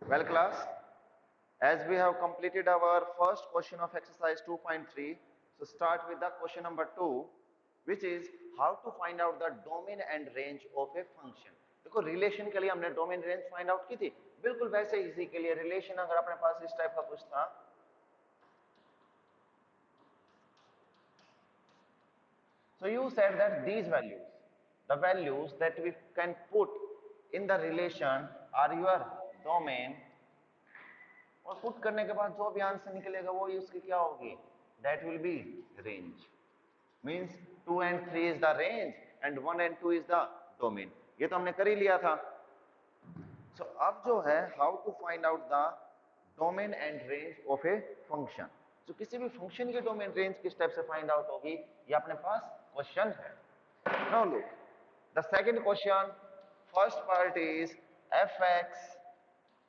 Well, class, as we have completed our first question of exercise 2.3, so start with the question number 2, which is how to find out the domain and range of a function. देखो relation के लिए हमने domain range find out की थी, बिल्कुल वैसे इसी के लिए रिलेशन अगर अपने पास इस टाइप का कुछ था, so you said that these values, the values that we can put in the relation are your domain, और पुट करने के बाद जो भी आंसर निकलेगा वो ही उसकी क्या होगी, that will B range. Means 2 and 3 is the range and 1 and 2 is the domain. ये तो हमने कर ही लिया था. सो अब जो है how to find out the domain and range of a function. तो किसी भी फंक्शन की डोमेन रेंज किस टाइप से फाइंड आउट होगी, ये अपने पास क्वेश्चन है. Now look the second question. First part is fx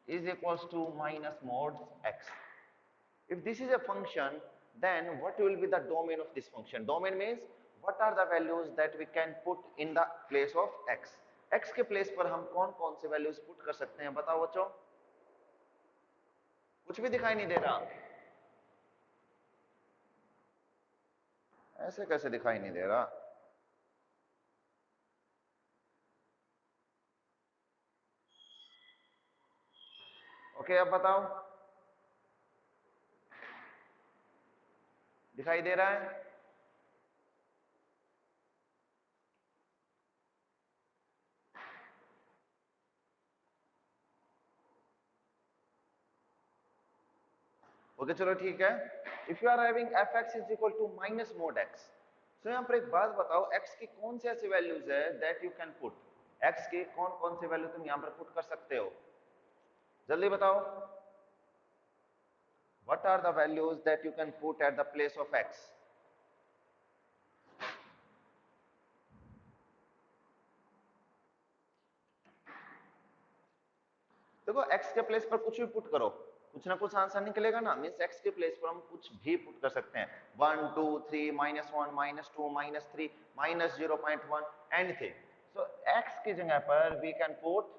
is equals to minus mod x. If this is a function, then what will be the domain of this function? Domain means what are the values that we can put in the place of x. x के place पर हम कौन कौन से values put कर सकते हैं, बताओ बच्चों. कुछ भी दिखाई नहीं दे रहा, ऐसे कैसे दिखाई नहीं दे रहा. ओके, अब बताओ, दिखाई दे रहा है. ओके चलो ठीक है. If you are having fx is equal to minus mod x, तो यहां पर एक बात बताओ, x की कौन सी ऐसी वैल्यूज है that you can put. x की कौन कौन सी वैल्यू तुम यहां पर पुट कर सकते हो, जल्दी बताओ. What are the values that you can put at the place of x? देखो x के प्लेस पर कुछ भी पुट करो, कुछ ना कुछ आंसर निकलेगा ना. मींस x के प्लेस पर हम कुछ भी पुट कर सकते हैं. 1 2 3 -1 -2 -3 -0.1 एनीथिंग. सो x की जगह पर we can put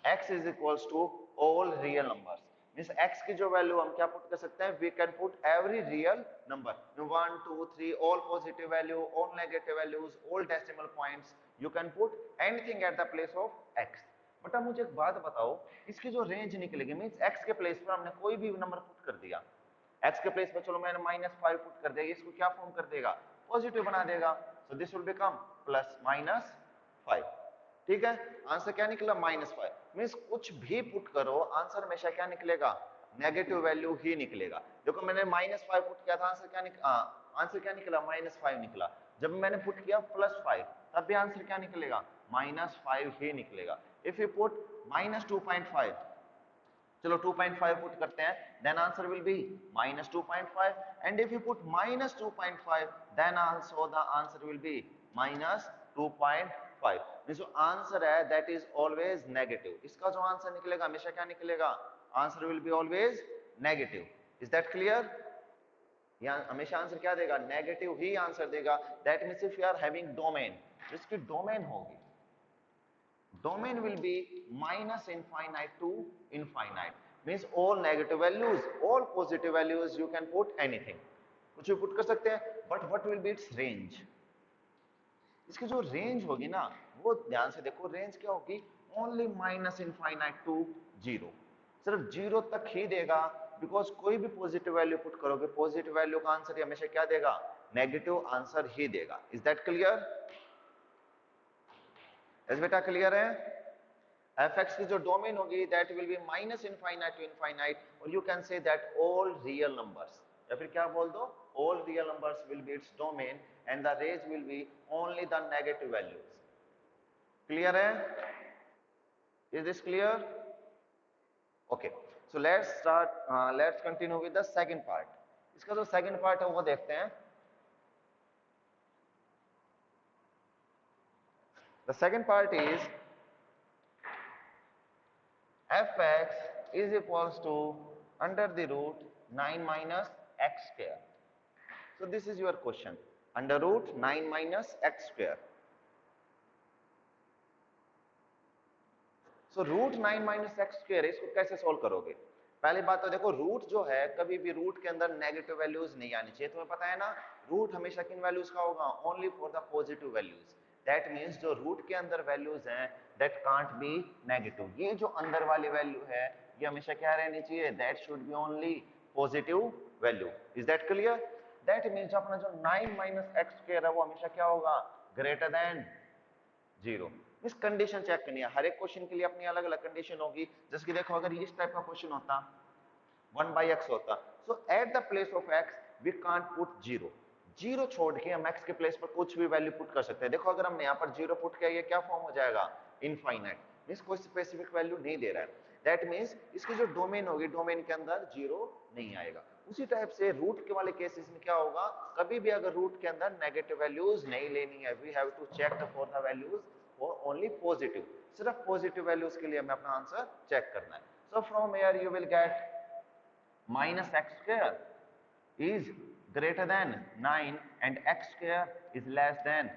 x is equals to all real numbers. मीन्स x की जो वैल्यू हम क्या पुट कर सकते हैं, we can put every real number. 1 2 3 all positive value, all negative values, all decimal points, you can put anything at the place of x. But अब मुझे एक बात बताओ, इसकी जो रेंज निकलेगी, मीन्स x के प्लेस पर हमने कोई भी नंबर पुट कर दिया. x के प्लेस पर चलो मैंने -5 पुट कर दिया, इसको क्या फॉर्म कर देगा, पॉजिटिव बना देगा. So this will become +-5. ठीक है, आंसर क्या निकला, -5. मींस कुछ भी पुट करो, आंसर हमेशा क्या निकलेगा, नेगेटिव वैल्यू ही निकलेगा. देखो मैंने -5 पुट किया था, आंसर क्या निकला, -5 निकला. जब मैंने पुट किया +5, तब भी आंसर क्या निकलेगा, -5 ही निकलेगा. इफ यू पुट -2.5, चलो 2.5 पुट करते हैं, then answer will be -2.5. And if you put -2.5, then also the answer will be -2.5. जो आंसर है दैट इज ऑलवेज नेगेटिव. इसका जो आंसर निकलेगा हमेशा क्या निकलेगा, answer will be always negative. Is that clear. यहाँ हमेशा आंसर क्या देगा, नेगेटिव ही आंसर देगा. That means if you are having domain, जिसकी डोमेन होगी, domain will be minus infinite to infinite. Means all negative values, all positive values, you can put anything, कुछ भी पुट कर सकते हैं. But what will be its range. इसकी जो range होगी ना, वो ध्यान से देखो, रेंज क्या होगी, ओनली -इनफाइनाइट टू 0. सिर्फ 0 तक ही देगा. बिकॉज कोई भी पॉजिटिव वैल्यू पुट करोगे, पॉजिटिव वैल्यू का आंसर हमेशा क्या देगा, नेगेटिव आंसर ही देगा. Is that clear. यस बेटा क्लियर है. fx की जो डोमेन होगी that will be -infinite to infinite, और you can say that all real numbers, या फिर क्या बोल दो, all real numbers will be its domain and the range will be only the negative values. Clear है. Is this clear. Okay, so let's continue with the second part. इसका जो second part है वो देखते हैं. The second part is fx is equals to under the root 9 minus x square. So this is your question. Under root 9 minus एक्स square. So root 9 minus एक्स square, इसको कैसे सोल्व करोगे? पहली बात तो देखो, रूट जो है कभी भी रूट के अंदर नेगेटिव वैल्यूज नहीं आनी चाहिए, तुम्हें पता है ना। रूट हमेशा किन वैल्यूज का होगा? Only for the positive values. That means जो रूट के अंदर वैल्यूज हैं दैट कांट बी नेगेटिव। ये जो अंदर वाली वैल्यू है ये हमेशा क्या रहनी चाहिए? That should be only positive value. Is that clear? That means अपना जो 9 माइनस एक्स स्क्वायर है वो हमेशा क्या होगा? Greater than 0। इस कंडीशन चेक करनी है, हर एक क्वेश्चन के लिए अपनी अलग अलग कंडीशन होगी। जैसे कि देखो, अगर इस टाइप का क्वेश्चन होता 1/x होता, so at the place of x we can't put 0। 0 छोड़ के हम x के प्लेस पर कुछ भी वैल्यू पुट कर सकते हैं। देखो, अगर हमने यहाँ पर 0 पुट किया, ये क्या फॉर्म हो जाएगा? इनफाइनाइट। मींस कोई स्पेसिफिक वैल्यू नहीं दे रहा है। दैट मींस इसकी जो डोमेन होगी, डोमेन के अंदर 0 नहीं आएगा। उसी टाइप से रूट के वाले केसेस में क्या होगा? कभी भी अगर रूट के अंदर नेगेटिव वैल्यूज नहीं लेनी है, we have to check for the values for only positive. सिर्फ पॉजिटिव वैल्यूज के लिए हमें अपना आंसर चेक करना है। So from here you will get minus x square is greater than 9 and x square is less than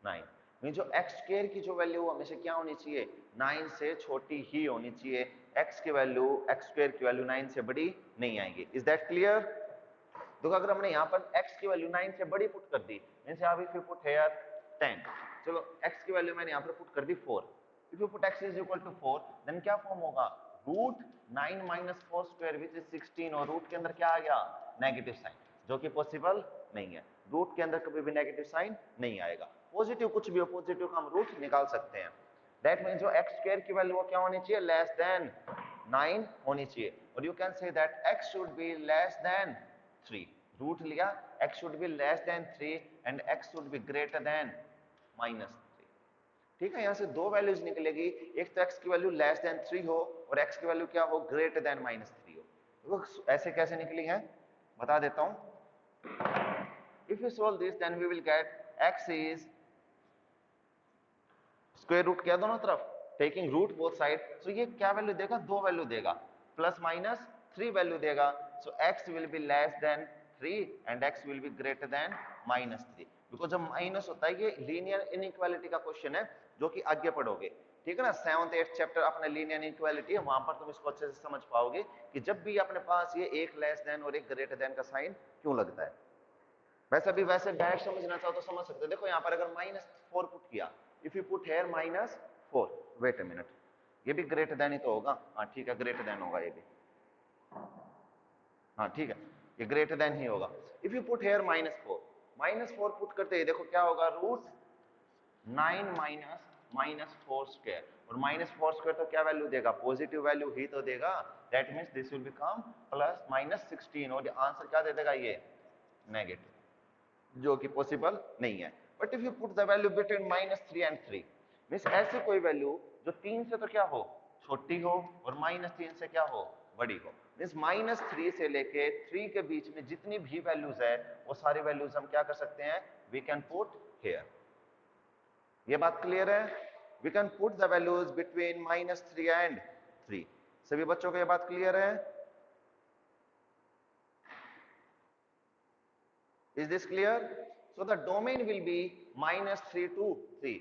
9। Mean जो x square की जो वैल्यू हमेशा क्या होनी चाहिए? 9 से छोटी ही होनी चाहिए। x की वैल्यू, x स्क्वायर की वैल्यू 9 से बड़ी नहीं आएगी। Is that clear? देखो, अगर हमने यहाँ पर x की वैल्यू 9 से बड़ी पुट कर दी, मींस यहाँ भी फिर पुट है 10। चलो, x की वैल्यू मैंने यहाँ पर पुट कर दी 4। If you put x is equal to 4, then क्या फॉर्म होगा? Root 9 minus 4 square which is 16, और रूट के अंदर क्या आ गया? नेगेटिव साइन, जो कि पॉसिबल नहीं है। रूट के अंदर कभी भी नेगेटिव साइन नहीं आएगा। पॉजिटिव कुछ भी हो, पॉजिटिव का हम रूट निकाल सकते हैं। दैट मींस जो x स्क्वायर की वैल्यू वो क्या होनी चाहिए? लेस देन 9 होनी चाहिए। और you can say that x should be less than 3। Root लिया, x should be less than 3 and x should be greater than -3। ठीक है, यहाँ से दो वैल्यूज निकलेगी। एक तो x की वैल्यू लेस देन 3 हो और x की वैल्यू क्या हो? ग्रेटर देन -3 हो। तो ऐसे कैसे निकली है बता देता हूं। If you solve this then we will get x is square root किया दोनों तरफ, taking root both side. So ये क्या वैल्यू देगा? दो वैल्यू देगा, प्लस माइनस 3 वैल्यू देगा। सो x will be less than 3 and x will be greater than -3। Because जब माइनस होता है, ये लीनियर इनइक्वालिटी का क्वेश्चन है जो कि आगे पढ़ोगे। ठीक है ना, 7th 8th चैप्टर अपना लीनियर इनइक्वालिटी है, वहां पर तुम इसको अच्छे से समझ पाओगे कि जब भी अपने पास ये एक लेस देन और एक ग्रेटर देन का साइन क्यों लगता है। वैसे भी वैसे डायरेक्ट समझना चाहो तो समझ सकते हो। देखो, यहाँ पर अगर -4 पुट किया, if you put here -4, wait a minute, ये भी ग्रेटर देन ही तो होगा। हाँ ठीक है, ग्रेटर देन होगा ये भी। हाँ ठीक है, ये ग्रेटर देन ही होगा। If you put here -4 put करते ही देखो क्या होगा? रूट 9 माइनस 4 स्क्वायर, और -4 स्क्वायर तो क्या वैल्यू देगा? पॉजिटिव वैल्यू ही तो देगा। That means this will become plus -16, और आंसर क्या दे देगा? ये नेगेटिव, जो कि पॉसिबल नहीं है। But if you put the value between -3 and 3, means ऐसी कोई वैल्यू जो 3 से तो क्या हो? छोटी हो, और -3 से क्या हो? बड़ी हो। मींस -3 से लेके 3 के बीच में जितनी भी वैल्यूज है वो सारी वैल्यूज हम क्या कर सकते हैं? We can put here. ये बात क्लियर है? We can put the values between -3 and 3। सभी बच्चों को ये बात क्लियर है? Is this clear? So the domain will be -3 to 3,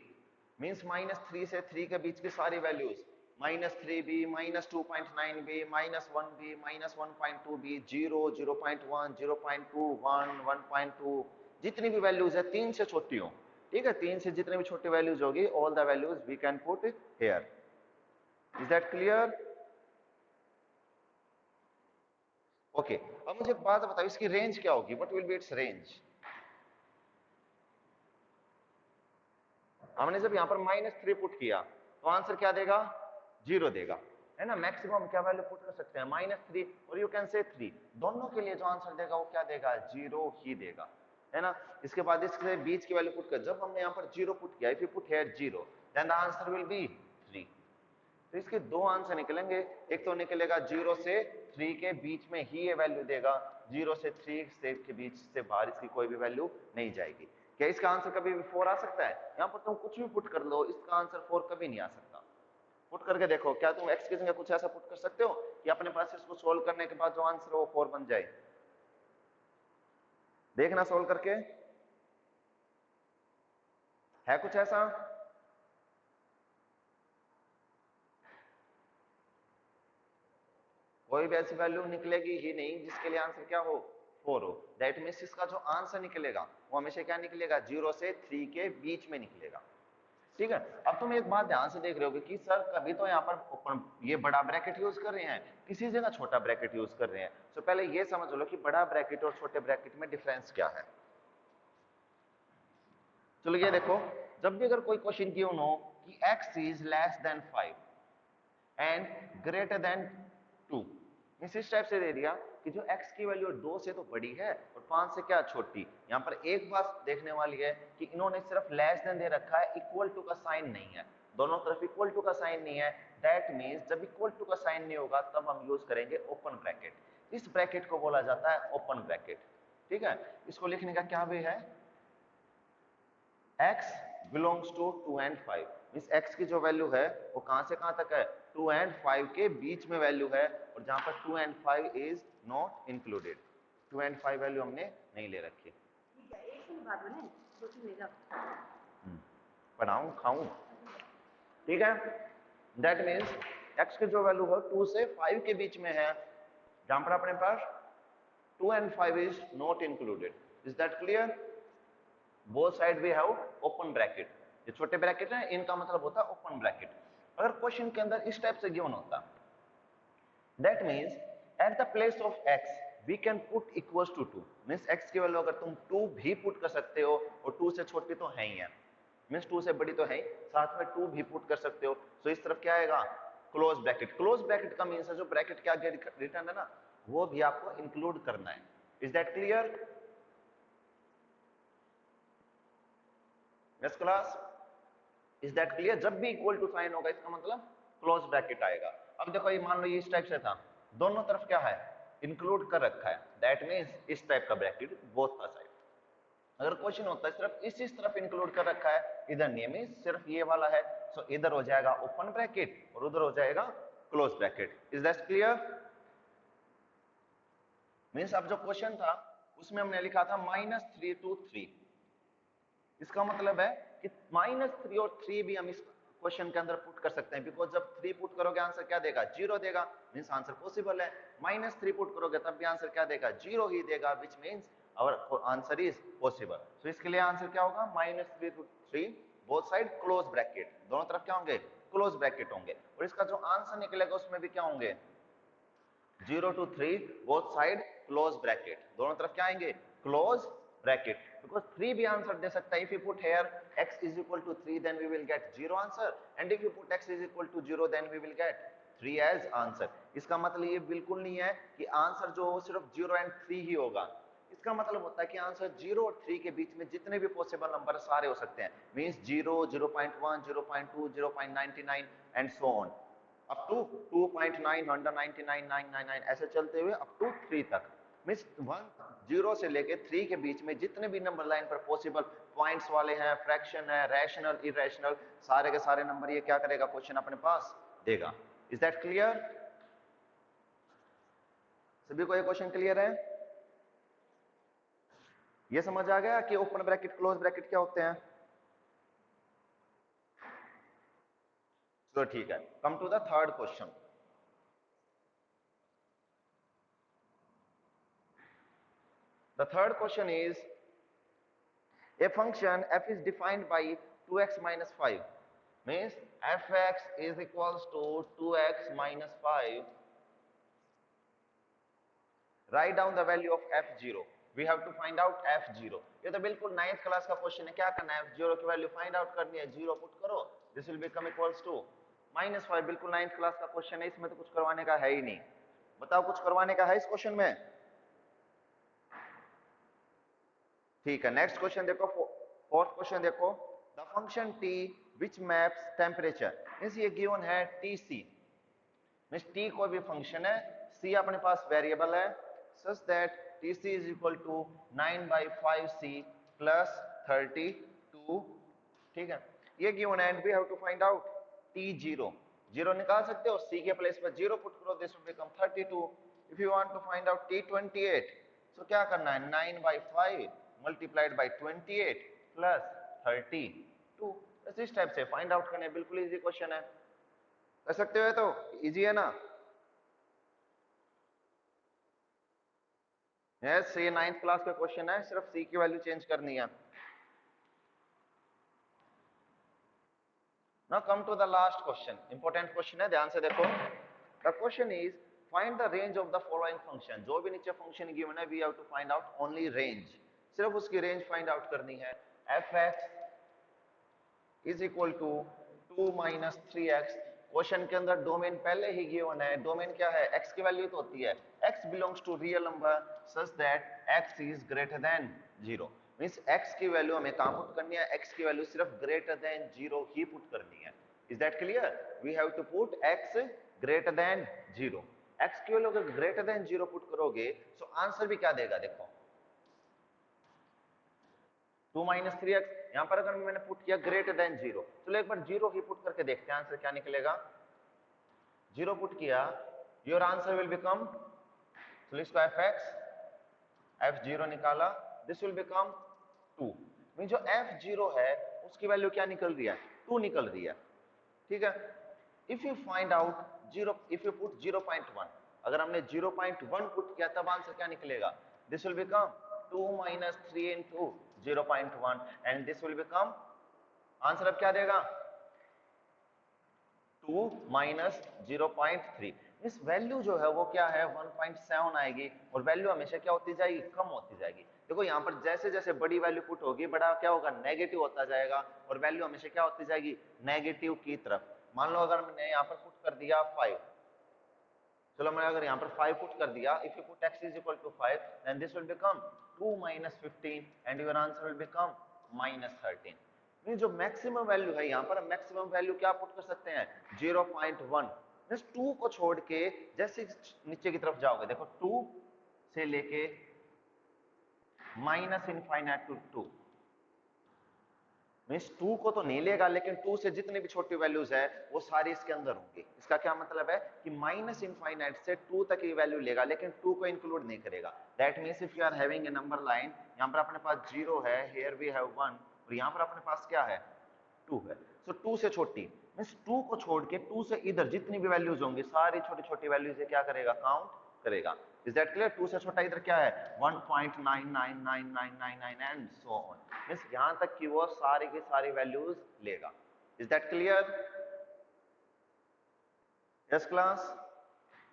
means -3 से 3 के बीच की सारी values, -3b, -2.9b, -1b, -1.2b, 0, 0.1, 0.2, 1, 1.2, जितनी भी वैल्यूज है 3 से छोटी हो। ठीक है, 3 से जितनी भी छोटी वैल्यूज होगी, all the values we can put here. Is that clear? Okay, अब मुझे एक बात बताओ, इसकी रेंज क्या होगी? What will be its range? हमने जब यहाँ पर -3 पुट किया तो आंसर क्या देगा? 0 देगा, है ना। मैक्सिमम क्या वैल्यू पुट कर सकते हैं? -3 और यू कैन से 3। दोनों के लिए जो आंसर देगा वो क्या देगा? 0 ही देगा, है ना। इसके बाद इसके बीच की वैल्यू पुट कर, जब हमने यहाँ पर 0 पुट किया, if you put here 0 then the answer will be 3। तो इसके दो आंसर निकलेंगे। एक तो निकलेगा 0 से 3 के बीच में ही ये वैल्यू देगा, 0 से 3 से के बीच से बाहर इसकी कोई भी वैल्यू नहीं जाएगी। क्या इसका आंसर कभी भी 4 आ सकता है? यहाँ पर तुम कुछ भी पुट कर लो, इसका आंसर 4 कभी नहीं आ सकता। पुट करके देखो, क्या तुम x की जगह कुछ ऐसा पुट कर सकते हो कि अपने पास इसको सोल्व करने के बाद जो आंसर है वो 4 बन जाए? देखना सोल्व करके, है कुछ ऐसा? कोई भी ऐसी वैल्यू निकलेगी ही नहीं जिसके लिए आंसर क्या हो, 4 हो। दैट मीन्स इसका जो आंसर निकलेगा वो हमेशा क्या निकलेगा, 0 से 3 के बीच में निकलेगा। ठीक है, अब तुम एक बात ध्यान से देख रहे हो कि सर कभी तो यहाँ पर ओपन ये बड़ा ब्रैकेट यूज कर रहे हैं, किसी जगह छोटा ब्रैकेट यूज कर रहे हैं। तो पहले ये समझ लो कि बड़ा ब्रैकेट और छोटे ब्रैकेट में डिफरेंस क्या है। चलो ये देखो, जब भी अगर कोई क्वेश्चन गिवन हो कि x is less than 5 and greater than 2, इस टाइप से दे दिया कि जो x की वैल्यू 2 से तो बड़ी है और 5 से क्या छोटी। यहाँ पर एक बात देखने वाली है कि इन्होंने सिर्फ लेस देन दे रखा है, इक्वल टू का साइन नहीं है, दोनों तरफ इक्वल टू का साइन नहीं है। दैट मीन्स जब इक्वल टू का साइन नहीं होगा तब हम यूज करेंगे ओपन ब्रैकेट। इस ब्रैकेट को बोला जाता है ओपन ब्रैकेट। ठीक है, इसको लिखने का क्या वे है, x belongs to 2 and 5, means x की जो वैल्यू है वो कहां से कहां तक है, 2 एंड 5 के बीच में वैल्यू है, और जहां पर 2 and 5 is not included, 2 and 5 value हमने नहीं ले रखी। ठीक है, एक ही बात बने दो तीन ले जाओ, बनाऊं खाऊं। ठीक है, दैट मींस x की जो वैल्यू है 2 से 5 के बीच में है, जहां पर अपने पास 2 and 5 is not included. Is that clear? Both side we have open bracket. ये छोटे ब्रैकेट है, इनका मतलब होता है ओपन ब्रैकेट। अगर क्वेश्चन के अंदर इस टाइप से गिवन होता, that means at the place of x we can put equals to 2, means x की वैल्यू अगर तुम 2 भी पुट कर सकते हो, और 2 से छोटी तो है ही है, मींस 2 से बड़ी तो है ही, साथ में 2 भी पुट कर सकते हो। तो इस तरफ क्या आएगा, क्लोज ब्रैकेट। क्लोज ब्रैकेट का मींस है जो ब्रैकेट के आगे रिटर्न है ना, वो भी आपको इंक्लूड करना है। Is that clear? Yes class, is that clear? जब भी इक्वल टू साइन होगा इसका मतलब क्लोज ब्रैकेट आएगा। अब देखो ये मान लो ये इस टाइप से था, दोनों तरफ क्या है, इंक्लूड कर रखा है, दैट मींस इस टाइप का ब्रैकेट बोथ का साइड। अगर क्वेश्चन होता है सिर्फ इस तरफ इंक्लूड कर रखा है, इधर नहीं मींस सिर्फ ये वाला है, सो इधर हो जाएगा ओपन ब्रैकेट और उधर हो जाएगा close bracket. Is that clear? Means अब जो क्वेश्चन था उसमें हमने लिखा था -3 to 3, इसका मतलब है कि -3 और 3 भी हम इस क्वेश्चन के अंदर पुट कर सकते हैं, बिकॉज जब 3 पुट करोगे आंसर क्या देगा, 0 देगा, मींस आंसर पॉसिबल है। -3 पुट करोगे तब भी आंसर क्या देगा, 0 ही देगा, which means our answer is possible. So इसके लिए आंसर क्या होगा, -3 to 3 both side close bracket, दोनों तरफ क्या होंगे, क्लोज ब्रैकेट होंगे। और इसका जो आंसर निकलेगा उसमें भी क्या होंगे, 0 to 3 both side close bracket, दोनों तरफ क्या आएंगे, क्लोज ब्रैकेट। because 3 भी आंसर दे सकता है। if you put here x is equal to 3 then we will get 0 answer, and if you put x is equal to 0 then we will get 3 as answer। इसका मतलब ये बिल्कुल नहीं है कि आंसर जो हो सिर्फ 0 एंड 3 ही होगा, इसका मतलब होता है कि आंसर 0 और 3 के बीच में जितने भी पॉसिबल नंबर सारे हो सकते हैं, means 0, 0.1, 0.2, 0.99 and so on up to 2.9, 199,999 ऐसे चलते हुए अप टू 3 तक। मींस 0 से लेके 3 के बीच में जितने भी नंबर लाइन पर पॉसिबल पॉइंट्स वाले हैं, फ्रैक्शन है, रैशनल, इरेशनल, सारे के सारे नंबर ये क्या करेगा, क्वेश्चन अपने पास देगा। Is that clear? सभी को ये क्वेश्चन क्लियर है? ये समझ आ गया कि ओपन ब्रैकेट क्लोज ब्रैकेट क्या होते हैं? तो ठीक है, come to the third question. The third question is, a function f is defined by 2x minus 5, means fx is equals to 2x minus 5. Write down the value of f0. We have to find out f0. ये तो बिल्कुल 9th class का question है, क्या करना है, f0 की value find out करनी है, 0 पुट करो, this will become equals to -5। बिल्कुल 9th क्लास का क्वेश्चन है, इसमें तो कुछ करवाने का है ही नहीं। बताओ कुछ करवाने का है इस क्वेश्चन में? ठीक है, नेक्स्ट क्वेश्चन देखो, फोर्थ क्वेश्चन देखो, the function t which maps temperature, means ये गिवन है tc, मींस t कोई भी फंक्शन है, c अपने पास वेरिएबल है, such that tc is equal to 9/5c plus 32। ठीक है, ये गिवन है, and we have to find out t0। 0 निकाल सकते हो, c के प्लेस पर 0 पुट करो, this will become 32। If you want to find out t28, so क्या करना है 9/5 मल्टीप्लाइड बाई 28 प्लस 32। इस टाइप से फाइंड आउट करना है, बिल्कुल इजी क्वेश्चन है, कर सकते हो तो इजी है ना। यस ये 9th क्लास का क्वेश्चन है, सिर्फ सी की वैल्यू चेंज करनी है। Now come to the last question, important question है, ध्यान से देखो। The question is find the range of the following function। जो भी नीचे फंक्शन given है, we have to find out only range, सिर्फ उसकी रेंज फाइंड आउट करनी है। fx is equal to 2 minus 3x। Question के अंदर डोमेन पहले ही गिवन है, डोमेन क्या है, x की वैल्यू तो होती है, x belongs to real number such that x is greater than 0। Means x की वैल्यू हमें कहां पुट करनी है, x की वैल्यू सिर्फ ग्रेटर देन 0 ही पुट करनी है। Is that clear? We have to put x greater than 0। x की वैल्यू अगर ग्रेटर देन 0 पुट करोगे तो आंसर भी क्या देगा, देखो 2 माइनस 3x। यहां पर अगर मैंने पुट किया ग्रेटर देन 0, चलो एक बार 0 ही पुट करके देखते हैं आंसर क्या निकलेगा। 0 पुट किया, योर आंसर विल बिकम, चलो इसको f0 निकाला, दिस विल बिकम 2। मीन जो f0 है उसकी वैल्यू क्या निकल रही है, 2 निकल रही है, ठीक है। If you find out 0, if you put 0.1, अगर हमने 0.1 पुट किया तब आंसर क्या निकलेगा, this will become 2 minus 3 into 0.1 and this will become, answer अब क्या देगा 2 minus 0.3। इस वैल्यू जो है वो क्या है 1.7 आएगी, और वैल्यू हमेशा क्या होती जाएगी, कम होती जाएगी। देखो यहाँ पर जैसे जैसे बड़ी वैल्यू पुट होगी बड़ा क्या होगा, नेगेटिव होता जाएगा, और वैल्यू हमेशा क्या होती जाएगी, नेगेटिव की तरफ। मान लो अगर मैंने यहाँ पर पुट कर दिया 5, चलो मैं अगर यहाँ पर 5 पुट कर दिया, if you put x is equal to 5 then this will become 2 minus 15 and your answer will become minus 13। Mean जो मैक्सिमम वैल्यू है यहाँ पर, मैक्सिमम वैल्यू क्या पुट कर सकते हैं 0.1। मींस 2 को छोड़ के जैसे नीचे की तरफ जाओगे, देखो 2 से लेके माइनस इनफाइनाइट टू 2, मींस 2 को तो नहीं लेगा, लेकिन 2 से जितनी भी छोटी वैल्यूज है वो सारी इसके अंदर होंगी। इसका क्या मतलब है कि माइनस इनफाइनाइट से 2 तक की वैल्यू लेगा, लेकिन 2 को इंक्लूड नहीं करेगा। That means if you are having a number line, यहाँ पर अपने पास 0 है, हियर वी हैव 1, और यहाँ पर अपने पास क्या है 2 है। सो 2 से छोटी, मींस 2 को छोड़ के 2 से इधर जितनी भी वैल्यूज होंगी सारी छोटी छोटी वैल्यूज है क्या करेगा, काउंट करेगा। Is that clear? 2 से छोटा इधर क्या है 1.99999 एंड सो ऑन, मींस यहां तक कि वो सारी की सारी वैल्यूज लेगा। Is that clear? Yes class.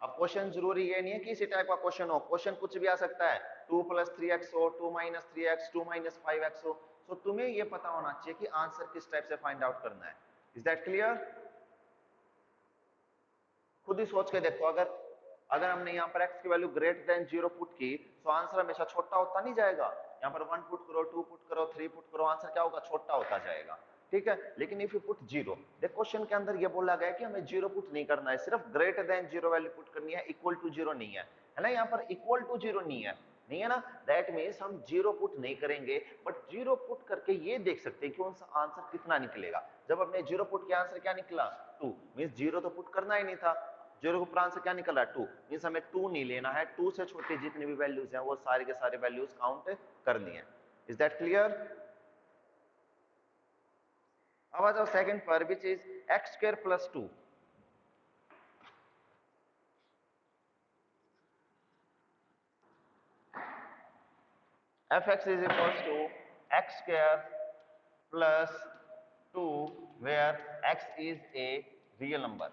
अब क्वेश्चन जरूरी ये नहीं है कि इसी टाइप का क्वेश्चन हो, क्वेश्चन कुछ भी आ सकता है, 2 + 3x हो, 2 - 3x, 2 - 5x हो। तो तुम्हें ये पता होना चाहिए कि आंसर किस टाइप से फाइंड आउट करना है। Is that clear? खुद ही सोच के देखो, अगर अगर हमने यहाँ पर x की वैल्यू ग्रेटर देन 0 पुट की तो आंसर हमेशा छोटा होता नहीं जाएगा। यहाँ पर 1 पुट करो, 2 पुट करो, 3 पुट करो, आंसर क्या होगा, छोटा होता जाएगा, ठीक है। लेकिन इफ यू पुट 0, देख क्वेश्चन के अंदर ये बोला गया है कि हमें 0 पुट नहीं करना है, सिर्फ ग्रेटर देन 0 वैल्यू पुट करनी है, इक्वल टू 0 नहीं है, है ना। यहाँ पर इक्वल टू 0 नहीं है, नहीं है ना। दैट मीन्स हम 0 पुट नहीं करेंगे, बट 0 पुट करके ये देख सकते हैं कि उनका आंसर कितना निकलेगा। जब हमने 0 पुट किया आंसर क्या निकला 2, मीन्स 0 तो पुट करना ही नहीं था, 0 के ऊपर आंसर क्या निकल रहा है 2, मींस हमें 2 नहीं लेना है, 2 से छोटी जितनी भी वैल्यूज हैं वो सारे के सारे वैल्यूज काउंट करनी है। Is that clear? अब आ जाओ सेकंड पर, which is x² + 2। fx is equals to x² + 2 where x is a real number।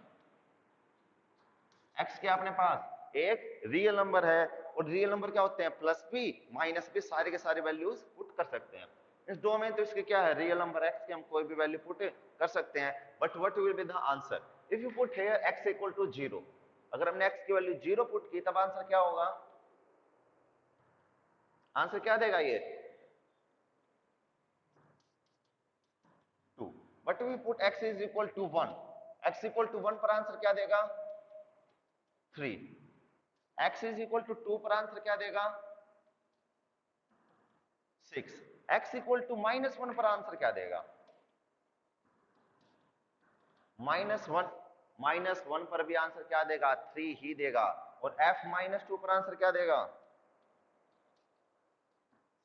x क्या अपने पास एक रियल नंबर है, और रियल नंबर क्या होते हैं प्लस भी माइनस भी सारे के सारे वैल्यूज पुट कर सकते हैं। इस दो में तो इसके क्या है रियल नंबर x की हम कोई भी वैल्यू पुट कर सकते हैं, but what will be the answer if you put here x = 0। अगर हमने x की वैल्यू 0 पुट की तब आंसर क्या होगा, आंसर क्या देगा ये 2। But we put x = 1, x = 1 पर आंसर क्या देगा 3, x = 2 पर आंसर क्या देगा 6, x = -1 पर आंसर क्या देगा -1, -1 पर भी आंसर क्या देगा 3 ही देगा, और f -2 पर आंसर क्या देगा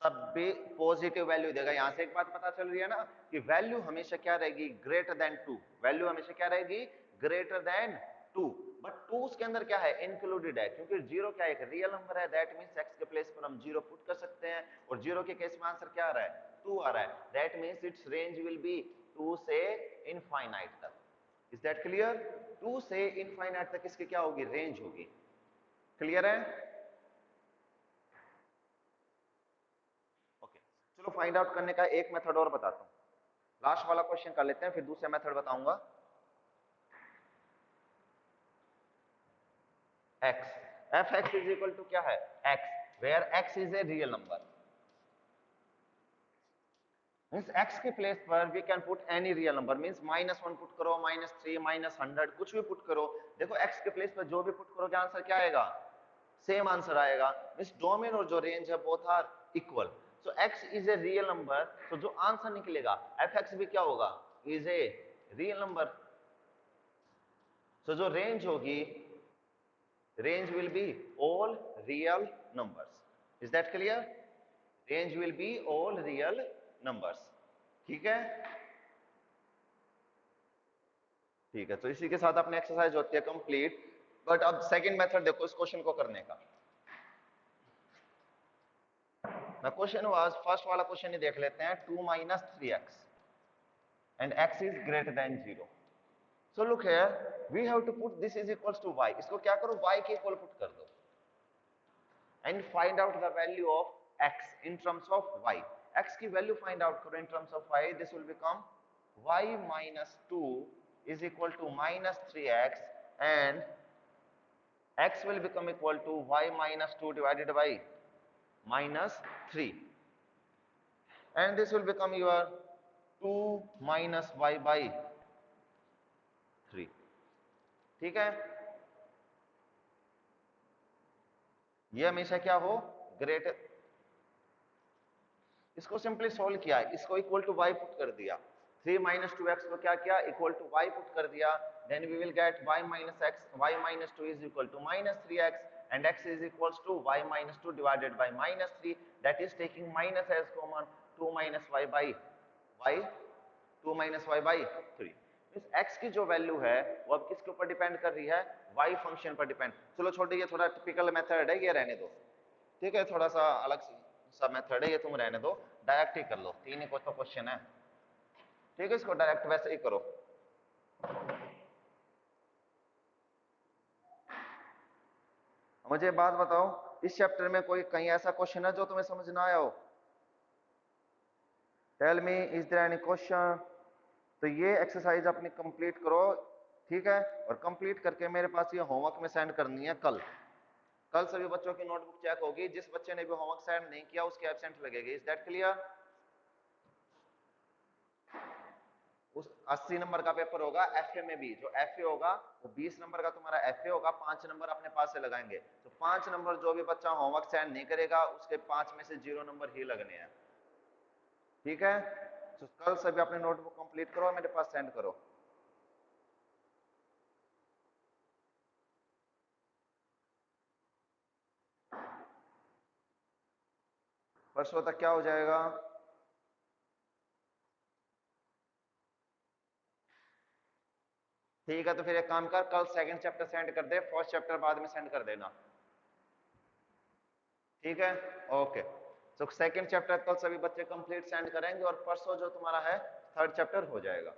तब भी पॉजिटिव वैल्यू देगा। यहां से एक बात पता चल रही है ना कि वैल्यू हमेशा क्या रहेगी, ग्रेटर देन 2। वैल्यू हमेशा क्या रहेगी, ग्रेटर देन 2। बट 2 उसके अंदर क्या है, इंक्लूडेड है, क्योंकि जीरो क्या है, एक रियल नंबर है। दैट मींस x के प्लेस पर हम जीरो पुट कर सकते हैं, और जीरो के केस में आंसर क्या आ रहा है, 2 आ रहा है। That means it's range will B 2 से इनफाइनाइट तक। Is that clear? 2 से इनफाइनाइट तक इसकी क्या होगी, रेंज होगी। क्लियर है? ओके, चलो फाइंड आउट करने का एक मेथड और बताता हूं। लास्ट वाला क्वेश्चन कर लेते हैं, फिर दूसरा मेथड बताऊंगा। x, f(x) is equal to क्या है, x, where x is a real number. Means x के प्लेस पर we can put any real number. Means -1 put करो, -3, -100, कुछ भी पुट करो। देखो x के प्लेस पर जो भी पुट करोगे आंसर क्या आएगा, सेम आंसर आएगा। मीन्स डोमेन और जो रेंज है both are equal. So x is a real number, तो जो आंसर निकलेगा f(x) भी क्या होगा, is a real number. So जो रेंज होगी, range will be all real numbers. Is that clear? Range will be all real numbers. ठीक है? ठीक है, तो इसी के साथ अपनी एक्सरसाइज होती है कंप्लीट। बट अब सेकंड मेथड देखो इस क्वेश्चन को करने का। द क्वेश्चन वाज, फर्स्ट वाला क्वेश्चन ही देख लेते हैं, 2 - 3x and x is greater than 0. So look here, we have to put this is equals to y. इसको क्या करो, y के इक्वल पुट कर दो and find out the value of x in terms of y. x की value find out करो in terms of y. This will become y minus 2 is equal to minus 3x, and x will become equal to y minus 2 divided by minus 3, and this will become your 2 minus y by 3. ठीक है, ये हमेशा क्या हो, greater. इसको simply solve किया, इसको equal to y put कर दिया, 3 - 2x को क्या किया, इक्वल टू y पुट कर दिया। Then we will get y minus x, y minus 2 is equal to minus 3x, and x is equals to y minus 2 divided by minus 3, that is taking minus as common, 2 minus y by y, 2 minus y by 3। इस x की जो value है वो अब किसके ऊपर depend कर रही है, y फंक्शन पर डिपेंड। चलो छोटे, ये थोड़ा टिपिकल मेथड है, ये रहने दो। ठीक है, थोड़ा सा अलग सा मेथड है, ये तुम रहने दो, डायरेक्ट ही कर लो, 3 ही को तो क्वेश्चन है। ठीक है, इसको डायरेक्ट वैसे ही करो। मुझे बात बताओ, इस चैप्टर में कोई कहीं ऐसा क्वेश्चन है जो तुम्हें समझ ना आया हो? Tell me, is there any question? तो ये एक्सरसाइज अपनी कंप्लीट करो, ठीक है, और कंप्लीट करके मेरे पास ये होमवर्क में सेंड करनी है कल। कल सभी बच्चों की नोटबुक चेक होगी, जिस बच्चे ने भी होमवर्क सेंड नहीं किया उसके एब्सेंट लगेगी। Is that clear? उस 80 नंबर का पेपर होगा एफए में भी, जो एफए होगा वो 20 नंबर का तुम्हारा एफए होगा, 5 नंबर अपने पास से लगाएंगे। तो 5 नंबर जो भी बच्चा होमवर्क सेंड नहीं करेगा उसके 5 में से 0 नंबर ही लगने हैं। ठीक है, तो कल सभी अपने नोटबुक कंप्लीट करो, मेरे पास सेंड करो। परसों तक क्या हो जाएगा? ठीक है, तो फिर एक काम कर, कल सेकंड चैप्टर सेंड कर दे, फर्स्ट चैप्टर बाद में सेंड कर देना। ठीक है, ओके। तो सेकंड चैप्टर कल सभी बच्चे कंप्लीट सेंड करेंगे, और परसों जो तुम्हारा है थर्ड चैप्टर हो जाएगा।